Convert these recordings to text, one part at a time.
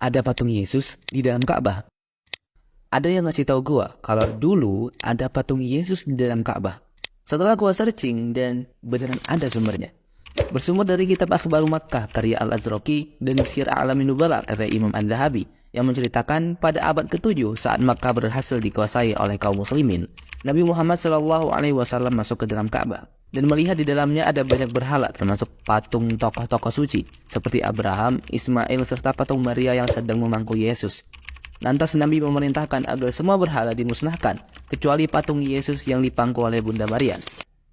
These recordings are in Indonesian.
ada patung Yesus di dalam Ka'bah. Ada yang ngasih tahu gua kalau dulu ada patung Yesus di dalam Ka'bah. Setelah gua searching dan beneran ada sumbernya. Bersumber dari kitab Akhbaru Makkah karya Al-Azraqi dan Syiar A'lamin Nubala karya Imam Adz-Dzahabi yang menceritakan pada abad ke-7 saat Makkah berhasil dikuasai oleh kaum muslimin, Nabi Muhammad SAW masuk ke dalam Ka'bah dan melihat di dalamnya ada banyak berhala termasuk patung tokoh-tokoh suci seperti Abraham, Ismail serta patung Maria yang sedang memangku Yesus. Lantas Nabi memerintahkan agar semua berhala dimusnahkan kecuali patung Yesus yang dipangku oleh Bunda Maryam.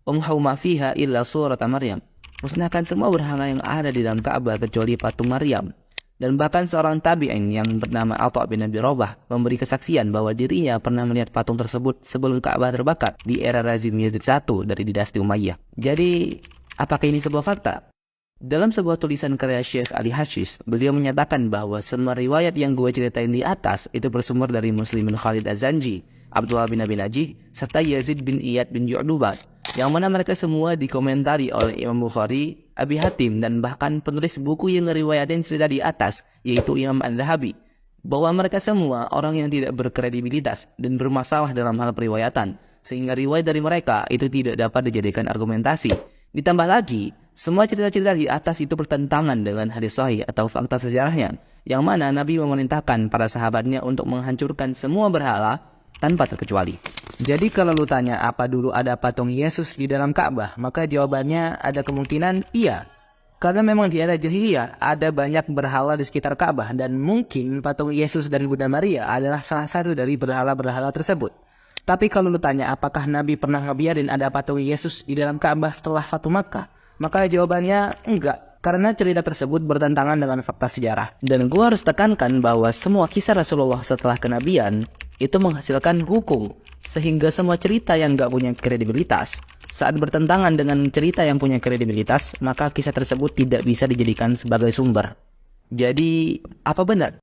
Umhau ma fiha illa surat Maryam. Musnahkan semua berhala yang ada di dalam Ka'bah kecuali patung Maryam. Dan bahkan seorang tabi'in yang bernama Atha bin Abi Rabah memberi kesaksian bahwa dirinya pernah melihat patung tersebut sebelum Ka'bah terbakar di era rezim Yazid I dari dinasti Umayyah. Jadi, apakah ini sebuah fakta? Dalam sebuah tulisan karya Syekh Ali Hashish, beliau menyatakan bahwa semua riwayat yang gue ceritain di atas itu bersumber dari Muslim bin Khalid Az-Zanji, Abdullah bin Abi Najih, serta Yazid bin Iyad bin Ju'dubah, yang mana mereka semua dikomentari oleh Imam Bukhari, Abi Hatim, dan bahkan penulis buku yang ngeriwayatin cerita di atas, yaitu Imam Adz-Dzahabi, bahwa mereka semua orang yang tidak berkredibilitas dan bermasalah dalam hal periwayatan, sehingga riwayat dari mereka itu tidak dapat dijadikan argumentasi. Ditambah lagi, semua cerita-cerita di atas itu bertentangan dengan hadis sahih atau fakta sejarahnya, yang mana Nabi memerintahkan para sahabatnya untuk menghancurkan semua berhala tanpa terkecuali. Jadi kalau lu tanya apa dulu ada patung Yesus di dalam Ka'bah, maka jawabannya ada kemungkinan iya. Karena memang di era jahiliyah ada banyak berhala di sekitar Ka'bah dan mungkin patung Yesus dan Bunda Maria adalah salah satu dari berhala-berhala tersebut. Tapi kalau lu tanya apakah Nabi pernah ngebiarin ada patung Yesus di dalam Ka'bah setelah Fatu Makkah, maka jawabannya enggak. Karena cerita tersebut bertentangan dengan fakta sejarah. Dan gua harus tekankan bahwa semua kisah Rasulullah setelah kenabian itu menghasilkan hukum. Sehingga semua cerita yang gak punya kredibilitas, saat bertentangan dengan cerita yang punya kredibilitas, maka kisah tersebut tidak bisa dijadikan sebagai sumber. Jadi, apa benar